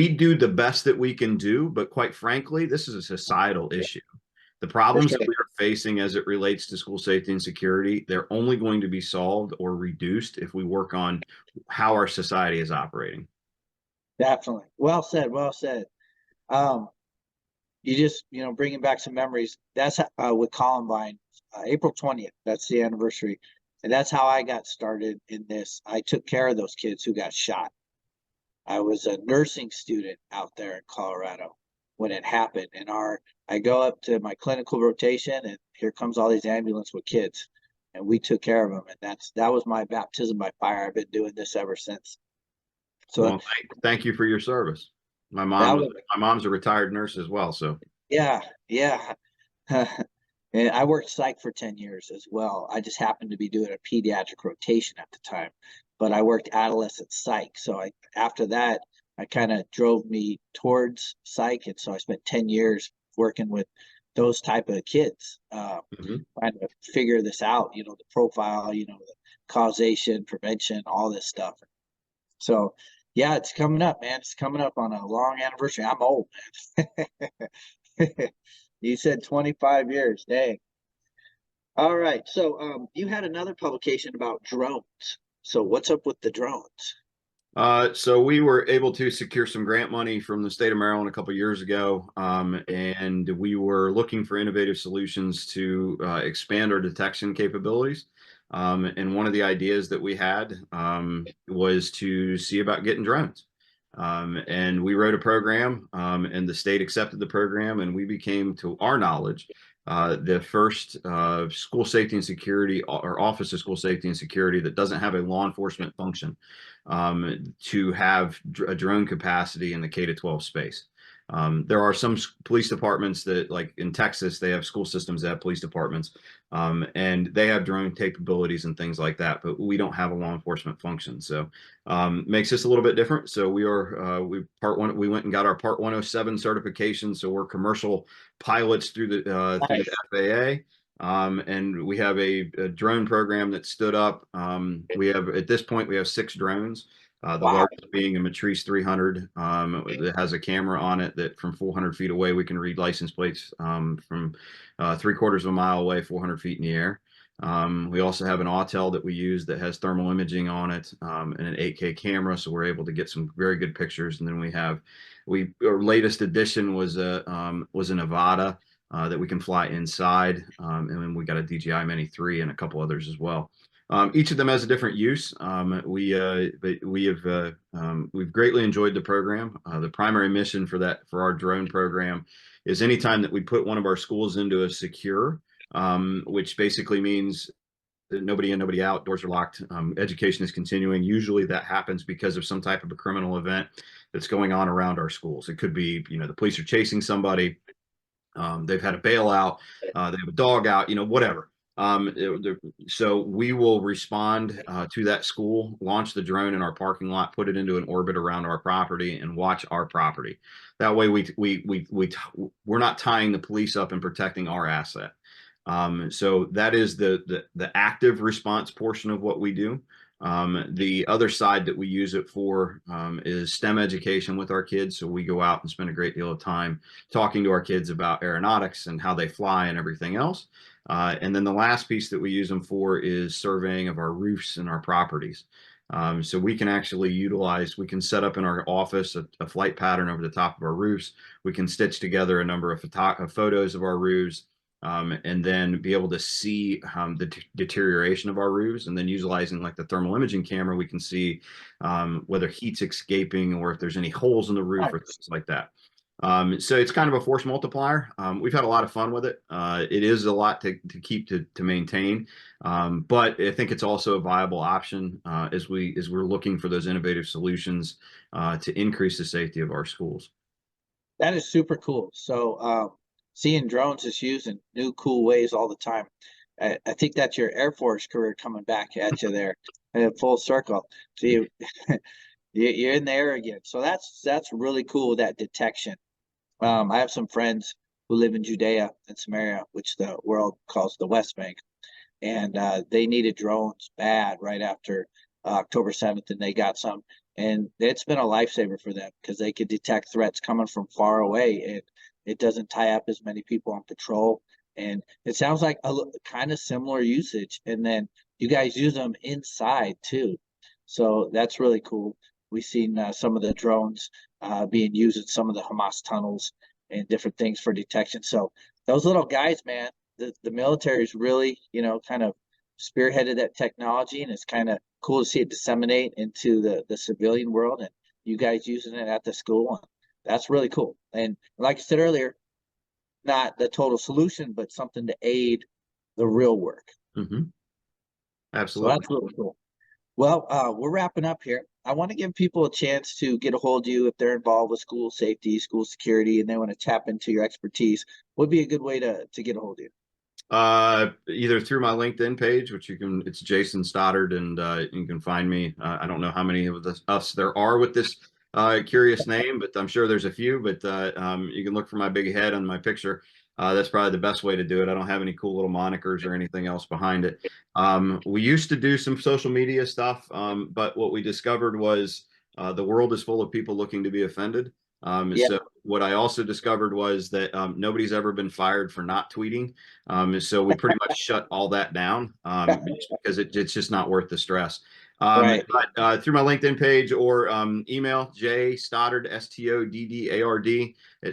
do the best that we can do, but quite frankly, this is a societal issue. The problems Sure. that we are facing as it relates to school safety and security, they're only going to be solved or reduced if we work on how our society is operating. Definitely. Well said. Well said. Um, you just, bringing back some memories. That's with Columbine, April 20th. That's the anniversary. And that's how I got started in this. I took care of those kids who got shot. I was a nursing student out there in Colorado when it happened. And I go up to my clinical rotation, and here comes all these ambulance with kids, and we took care of them. And that was my baptism by fire. I've been doing this ever since. So Well, thank you for your service. My that mom, was, my mom's a retired nurse as well. So yeah, yeah. And I worked psych for 10 years as well. I just happened to be doing a pediatric rotation at the time, but I worked adolescent psych. So after that, I kind of drove me towards psych. And so I spent 10 years working with those type of kids, mhm. trying to figure this out, the profile, the causation, prevention, all this stuff. So yeah, it's coming up, man. It's coming up on a long anniversary. I'm old, man. You said 25 years. Dang. All right. So you had another publication about drones. So what's up with the drones? So we were able to secure some grant money from the state of Maryland a couple of years ago, and we were looking for innovative solutions to expand our detection capabilities. And one of the ideas that we had was to see about getting drones. And we wrote a program, and the state accepted the program, and we became, to our knowledge, the first school safety and security or Office of School Safety and Security that doesn't have a law enforcement function to have a drone capacity in the K-12 space. There are some police departments that, like in Texas, they have school systems that have police departments, and they have drone capabilities and things like that, but we don't have a law enforcement function. So makes this a little bit different. So we went and got our Part 107 certification. So we're commercial pilots through the Nice. FAA. And we have a drone program that stood up. At this point, we have 6 drones. The Wow. largest being a Matrice 300 that has a camera on it that from 400 feet away, we can read license plates from 3/4 of a mile away, 400 feet in the air. We also have an Autel that we use that has thermal imaging on it and an 8K camera, so we're able to get some very good pictures. And then our latest addition was a Nevada that we can fly inside, and then we got a DJI Mini 3 and a couple others as well. Each of them has a different use. We've greatly enjoyed the program. The primary mission for our drone program is anytime that we put one of our schools into a secure, which basically means that nobody in, nobody out, doors are locked, education is continuing. Usually that happens because of some type of a criminal event that's going on around our schools. It could be, the police are chasing somebody, they've had a bailout, they have a dog out, whatever. So we will respond to that school, launch the drone in our parking lot, put it into an orbit around our property, and watch our property. That way, we're not tying the police up and protecting our asset. So that is the active response portion of what we do. The other side that we use it for is STEM education with our kids. So we go out and spend a great deal of time talking to our kids about aeronautics and how they fly and everything else. And then the last piece that we use them for is surveying of our roofs and our properties. So we can actually utilize, we can set up in our office a flight pattern over the top of our roofs. We can stitch together a number of photos of our roofs, and then be able to see the deterioration of our roofs. And then utilizing like the thermal imaging camera, we can see whether heat's escaping or if there's any holes in the roof or things like that. So it's kind of a force multiplier. We've had a lot of fun with it. It is a lot to keep to maintain, but I think it's also a viable option as we're looking for those innovative solutions to increase the safety of our schools. That is super cool. So seeing drones is used in new cool ways all the time. I think that's your Air Force career coming back at you there, full circle. So you're in the air again. So that's really cool, that detection. I have some friends who live in Judea and Samaria, which the world calls the West Bank, and they needed drones bad right after October 7th, and they got some, and it's been a lifesaver for them because they could detect threats coming from far away, and it doesn't tie up as many people on patrol. And it sounds like a kind of similar usage, and then you guys use them inside too, so that's really cool. We've seen some of the drones being used in some of the Hamas tunnels and different things for detection. So those little guys, man, the military is really, kind of spearheaded that technology, and it's kind of cool to see it disseminate into the civilian world, and you guys using it at the school. And that's really cool. And like I said earlier, not the total solution, but something to aid the real work. Mm-hmm. So Absolutely. that's really cool. Well, we're wrapping up here. I want to give people a chance to get a hold of you if they're involved with school safety, school security, and they want to tap into your expertise. What would be a good way to get a hold of you? Either through my LinkedIn page, which it's Jason Stoddard, and you can find me. I don't know how many of us there are with this curious name, but I'm sure there's a few. But you can look for my big head on my picture. That's probably the best way to do it. I don't have any cool little monikers or anything else behind it. We used to do some social media stuff, but what we discovered was the world is full of people looking to be offended. Yeah, So what I also discovered was that nobody's ever been fired for not tweeting. So we pretty much shut all that down because it's just not worth the stress. right. But through my LinkedIn page or email, Stoddard, Stoddard at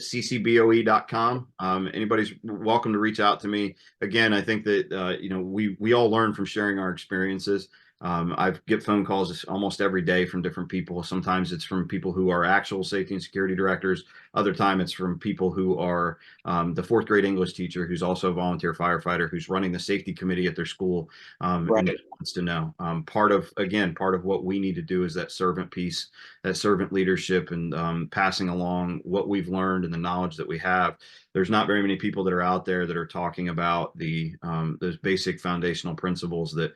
ccboe.com. Anybody's welcome to reach out to me. Again, I think that, we all learn from sharing our experiences. I get phone calls almost every day from different people. Sometimes it's from people who are actual safety and security directors. Other time it's from people who are the fourth grade English teacher who's also a volunteer firefighter who's running the safety committee at their school, Right. and wants to know. Part of what we need to do is that servant piece, that servant leadership, and passing along what we've learned and the knowledge that we have. There's not very many people that are out there that are talking about those basic foundational principles that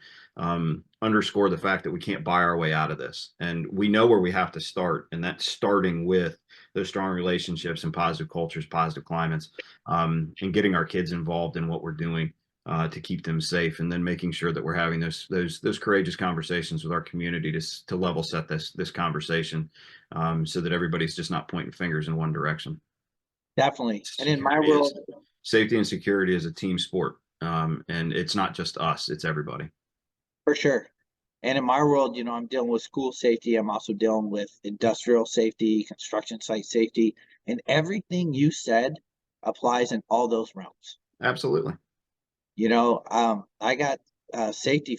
underscore the fact that we can't buy our way out of this. And we know where we have to start, and that's starting with those strong relationships and positive cultures, positive climates, and getting our kids involved in what we're doing to keep them safe, and then making sure that we're having those courageous conversations with our community to level set this conversation, so that everybody's just not pointing fingers in one direction. Definitely. And in my world, Safety and security is a team sport, and it's not just us; it's everybody. for sure. And in my world, I'm dealing with school safety. I'm also dealing with industrial safety, construction site safety, and everything you said applies in all those realms. Absolutely. I got safety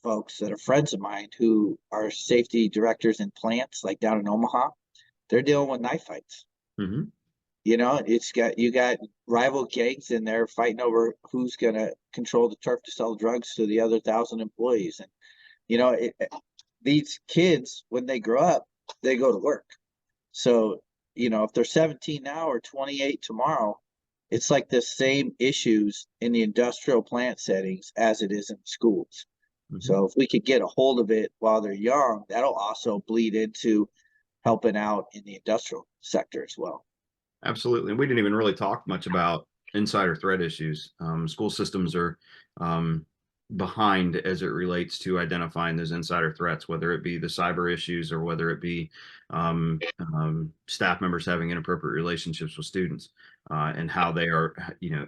folks that are friends of mine who are safety directors in plants, like down in Omaha. They're dealing with knife fights. Mm-hmm. You got rival gangs in there fighting over who's going to control the turf to sell drugs to the other 1,000 employees. And these kids, when they grow up, they go to work. So if they're 17 now or 28 tomorrow, it's like the same issues in the industrial plant settings as it is in schools. Mm-hmm. So if we could get a hold of it while they're young, that'll also bleed into helping out in the industrial sector as well. Absolutely. And we didn't even really talk much about insider threat issues. School systems are behind as it relates to identifying those insider threats, whether it be the cyber issues or whether it be staff members having inappropriate relationships with students. and how they are,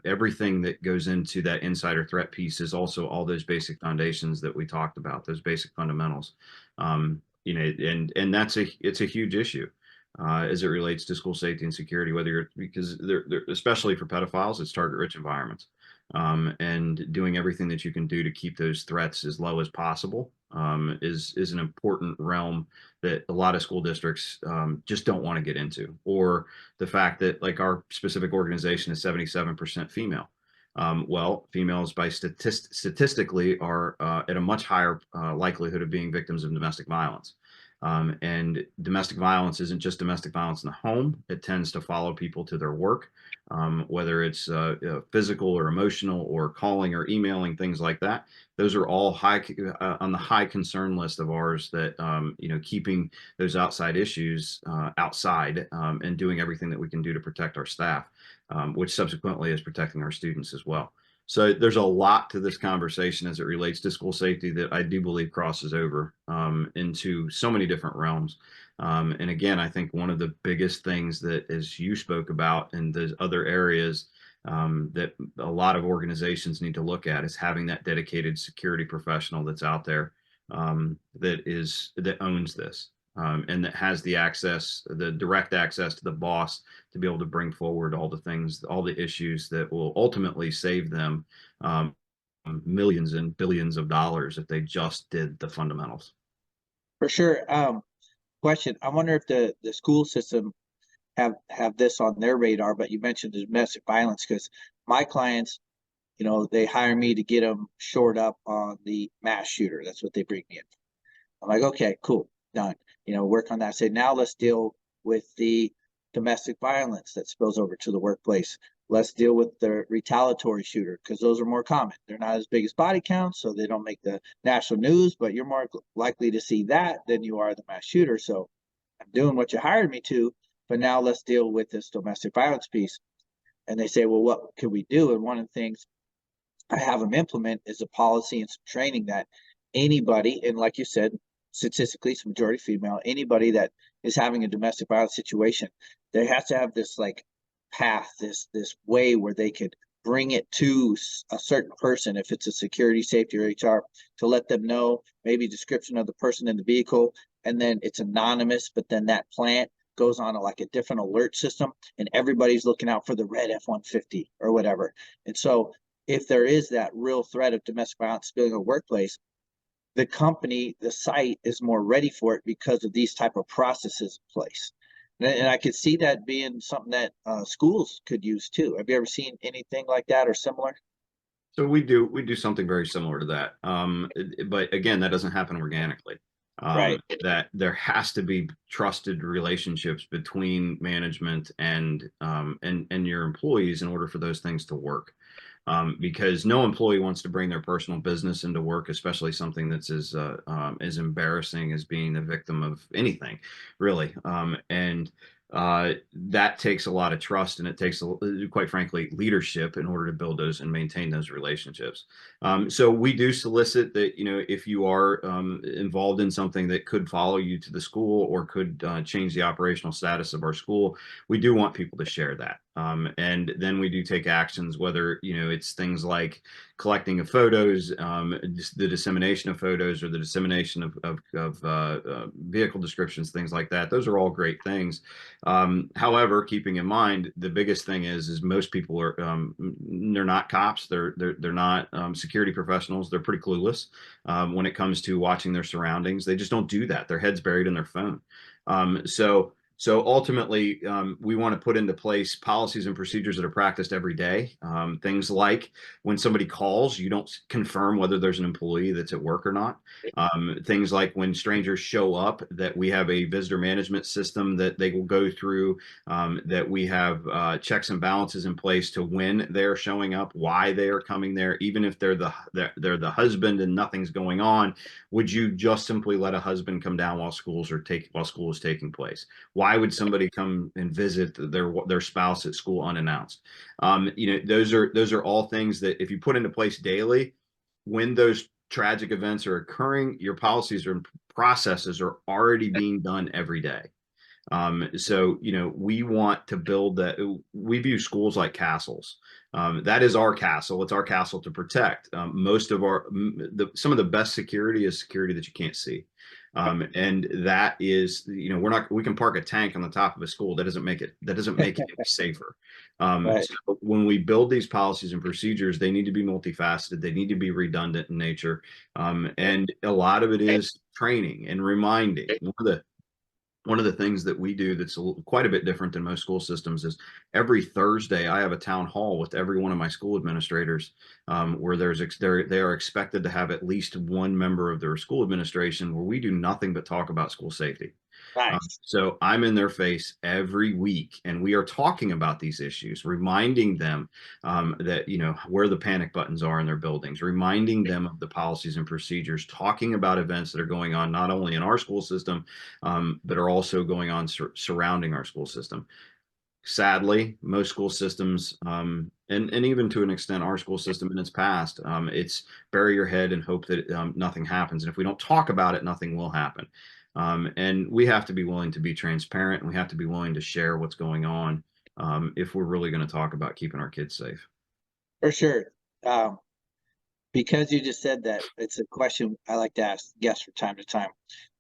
everything that goes into that insider threat piece is also all those basic foundations that we talked about, those basic fundamentals. And it's a huge issue as it relates to school safety and security, whether because they're especially for pedophiles, it's target rich environments. And doing everything that you can do to keep those threats as low as possible is an important realm that a lot of school districts just don't want to get into. Or the fact that, like, our specific organization is 77% female. Well, females statistically are at a much higher likelihood of being victims of domestic violence. And domestic violence isn't just domestic violence in the home. It tends to follow people to their work, whether it's physical or emotional or calling or emailing, things like that. Those are all high on the high concern list of ours, that, keeping those outside issues outside, and doing everything that we can do to protect our staff, which subsequently is protecting our students as well. So there's a lot to this conversation as it relates to school safety that I do believe crosses over into so many different realms. And again, I think one of the biggest things that, as you spoke about, in those other areas that a lot of organizations need to look at, is having that dedicated security professional that's out there, that owns this, and that has the access, the direct access to the boss, to be able to bring forward all the things, all the issues that will ultimately save them millions and billions of dollars if they just did the fundamentals. For sure. Question. I wonder if the school system have this on their radar, but you mentioned domestic violence, because my clients, they hire me to get them shored up on the mass shooter. That's what they bring me in. I'm like, okay, cool, done. Work on that. Say, now let's deal with the domestic violence that spills over to the workplace. Let's deal with the retaliatory shooter, because those are more common. They're not as big as body counts, so they don't make the national news, but you're more likely to see that than you are the mass shooter. So I'm doing what you hired me to, but now let's deal with this domestic violence piece. And they say, well, what can we do? And one of the things I have them implement is a policy and some training that anybody, and like you said, statistically it's majority female, anybody that is having a domestic violence situation, they have to have this like path, this way where they could bring it to a certain person, if it's a security, safety, or HR, to let them know, maybe description of the person in the vehicle, and then it's anonymous, but then that plant goes on like a different alert system, and everybody's looking out for the red F-150 or whatever. And so if there is that real threat of domestic violence spilling in the workplace, the company, the site is more ready for it because of these type of processes in place. And I could see that being something that schools could use too. Have you ever seen anything like that or similar? So we do something very similar to that. But again, that doesn't happen organically. Right. That there has to be trusted relationships between management and your employees in order for those things to work. Because no employee wants to bring their personal business into work, especially something that's as embarrassing as being the victim of anything, really. And that takes a lot of trust, and it takes, quite frankly, leadership in order to build those and maintain those relationships. So we do solicit that, if you are involved in something that could follow you to the school or could change the operational status of our school, we do want people to share that. And then we do take actions, whether, it's things like collecting of photos, the dissemination of photos, or the dissemination of vehicle descriptions, things like that. Those are all great things. However, keeping in mind, the biggest thing is most people are, they're not cops. They're not security professionals. They're pretty clueless when it comes to watching their surroundings. They just don't do that. Their head's buried in their phone. So ultimately, we want to put into place policies and procedures that are practiced every day. Things like, when somebody calls, you don't confirm whether there's an employee that's at work or not. Things like, when strangers show up, that we have a visitor management system that they will go through, that we have checks and balances in place to when they're showing up, why they are coming there, even if they're the husband and nothing's going on. Would you just simply let a husband come down while school is taking place? Why would somebody come and visit their spouse at school unannounced? Those are all things that, if you put into place daily, when those tragic events are occurring, your policies and processes are already being done every day. So, we want to build that. We view schools like castles. That is our castle. It's our castle to protect. Most of some of the best security is security that you can't see. And that is, we can park a tank on the top of a school. That doesn't make it any safer. Right. So when we build these policies and procedures, they need to be multifaceted. They need to be redundant in nature. And a lot of it is training and reminding. One of the things that we do that's quite a bit different than most school systems is every Thursday I have a town hall with every one of my school administrators, where they are expected to have at least one member of their school administration where we do nothing but talk about school safety. Nice. So I'm in their face every week, and we are talking about these issues, reminding them that, where the panic buttons are in their buildings, reminding them of the policies and procedures, talking about events that are going on not only in our school system, but are also going on surrounding our school system. Sadly, most school systems, and even to an extent, our school system in its past, it's bury your head and hope that nothing happens. And if we don't talk about it, nothing will happen. And we have to be willing to be transparent, and we have to be willing to share what's going on, if we're really going to talk about keeping our kids safe. For sure. Um, because you just said that, it's a question I like to ask guests from time to time.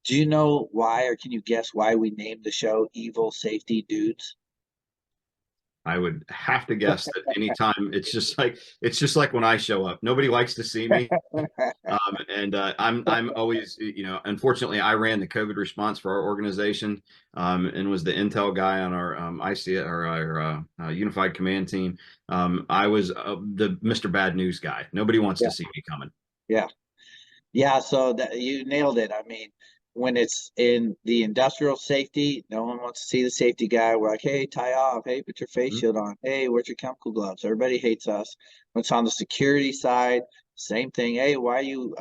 Do you know why, or can you guess why we named the show Evil Safety Dudes? I would have to guess that anytime it's just like when I show up, nobody likes to see me. And I'm always, unfortunately, I ran the COVID response for our organization, and was the intel guy on our IC or our unified command team. I was the Mr. Bad News guy. Nobody wants Yeah. to see me coming. Yeah. Yeah, so that you nailed it. I mean, when it's in the industrial safety, no one wants to see the safety guy. We're like, hey, tie off. Hey, put your face Mhm. shield on. Hey, where's your chemical gloves? Everybody hates us. When it's on the security side, same thing. Hey, why are you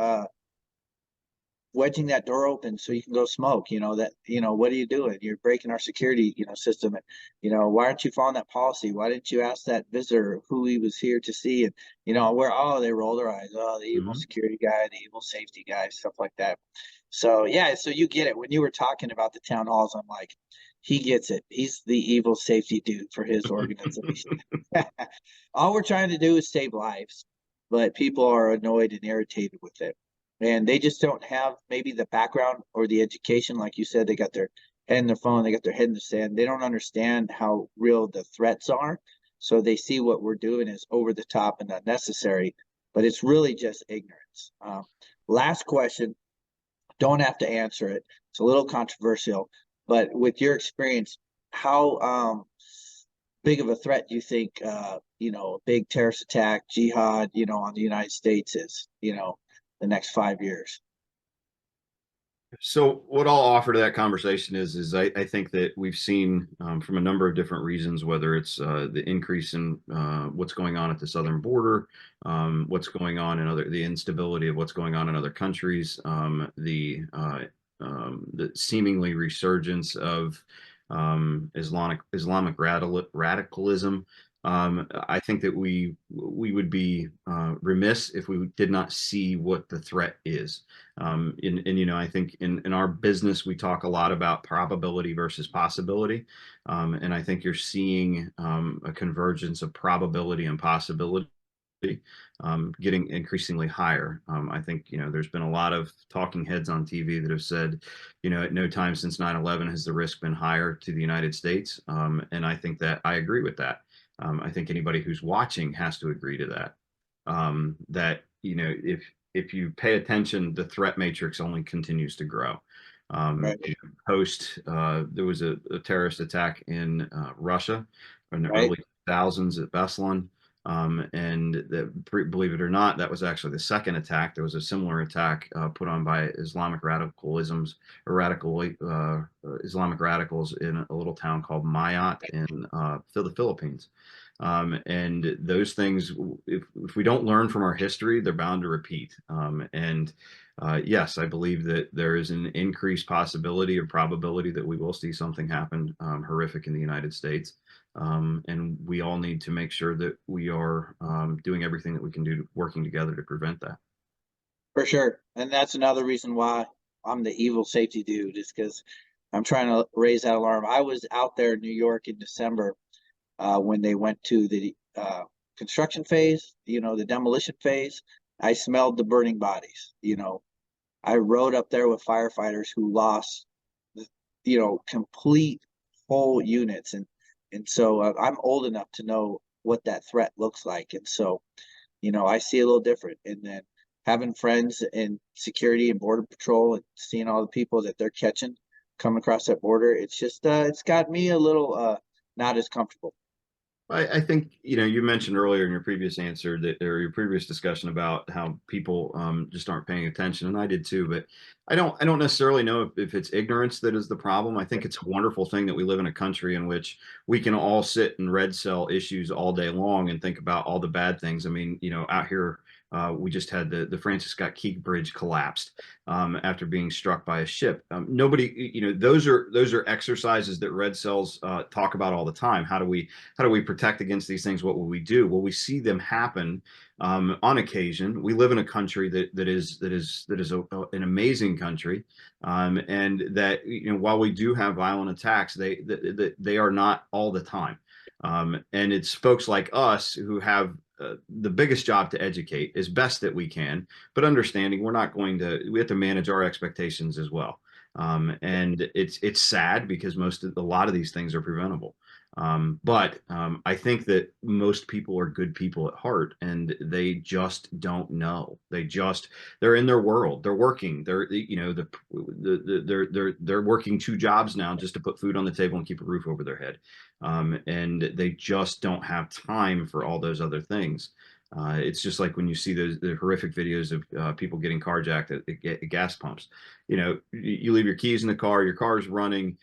wedging that door open so you can go smoke? What are you doing? You're breaking our security, system. And, why aren't you following that policy? Why didn't you ask that visitor who he was here to see? And, they roll their eyes. Oh, the evil Mhm. security guy, the evil safety guy, stuff like that. So, yeah, so you get it. When you were talking about the town halls, I'm like, he gets it. He's the evil safety dude for his organization. All we're trying to do is save lives, but people are annoyed and irritated with it. And they just don't have maybe the background or the education. Like you said, they got their head in their phone, they got their head in the sand. They don't understand how real the threats are. So they see what we're doing is over the top and unnecessary, but it's really just ignorance. Last question, don't have to answer it. It's a little controversial, but with your experience, how big of a threat do you think a big terrorist attack, jihad, on the United States is, the next 5 years? So what I'll offer to that conversation is I think that we've seen, from a number of different reasons, whether it's the increase in what's going on at the southern border, what's going on the instability of what's going on in other countries, the seemingly resurgence of Islamic radicalism. I think that we would be remiss if we did not see what the threat is. I think in our business we talk a lot about probability versus possibility, and I think you're seeing a convergence of probability and possibility, getting increasingly higher. I think, there's been a lot of talking heads on TV that have said, at no time since 9/11 has the risk been higher to the United States. And I think that I agree with that. I think anybody who's watching has to agree to that. That, if you pay attention, the threat matrix only continues to grow. Right, There was a terrorist attack in Russia in the right, early 2000s at Beslan. And believe it or not, that was actually the second attack. There was a similar attack put on by Islamic radicalisms or Islamic radicals in a little town called Mayat in the Philippines. And those things, if we don't learn from our history, they're bound to repeat. And yes, I believe that there is an increased possibility or probability that we will see something happen horrific in the United States. And we all need to make sure that we are doing everything that we can do, working together to prevent that. for sure. And that's another reason why I'm the evil safety dude, is because I'm trying to raise that alarm. I was out there in New York in December when they went to the construction phase, the demolition phase. I smelled the burning bodies. I rode up there with firefighters who lost, complete whole units. And so I'm old enough to know what that threat looks like. And so, I see a little different. And then having friends in security and border patrol and seeing all the people that they're catching coming across that border, it's just, it's got me a little not as comfortable. I think, you mentioned earlier in your previous answer that, or your previous discussion about how people just aren't paying attention, and I did too. But I don't necessarily know if it's ignorance that is the problem. I think it's a wonderful thing that we live in a country in which we can all sit and red cell issues all day long and think about all the bad things. I mean, out here we just had the Francis Scott Key Bridge collapsed after being struck by a ship. Nobody, those are exercises that red cells talk about all the time. How do we protect against these things? What will we do? Well, we see them happen on occasion. We live in a country that is an amazing country, and that while we do have violent attacks, they are not all the time. And it's folks like us who have the biggest job to educate as best that we can, but understanding we have to manage our expectations as well. And it's sad because a lot of these things are preventable. But I think that most people are good people at heart, and they just don't know. They're in their world. They're working. They're working two jobs now just to put food on the table and keep a roof over their head. And they just don't have time for all those other things. It's just like when you see the horrific videos of people getting carjacked at gas pumps. You leave your keys in the car, your car's running,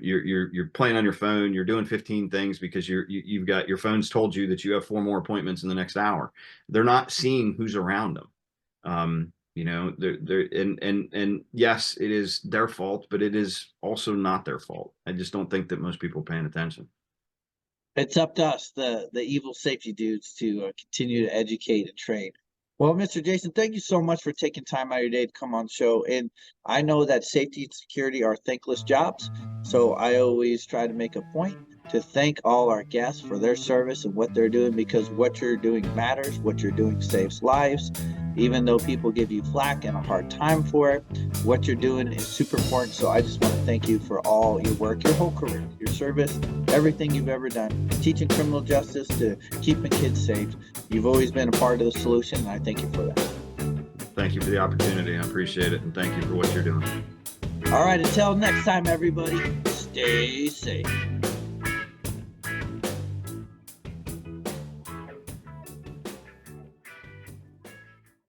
you're playing on your phone, you're doing 15 things because you've got your phone's told you that you have 4 more appointments in the next hour. They're not seeing who's around them. And yes, it is their fault, but it is also not their fault. I just don't think that most people are paying attention. It's up to us, the evil safety dudes, to continue to educate and train. Well, Mr. Jason, thank you so much for taking time out of your day to come on the show. And I know that safety and security are thankless jobs, so I always try to make a point to thank all our guests for their service and what they're doing, because what you're doing matters. What you're doing saves lives. Even though people give you flack and a hard time for it, what you're doing is super important. So I just want to thank you for all your work, your whole career, your service, everything you've ever done, teaching criminal justice to keeping kids safe. You've always been a part of the solution, and I thank you for that. Thank you for the opportunity. I appreciate it, and thank you for what you're doing. All right, until next time, everybody, stay safe.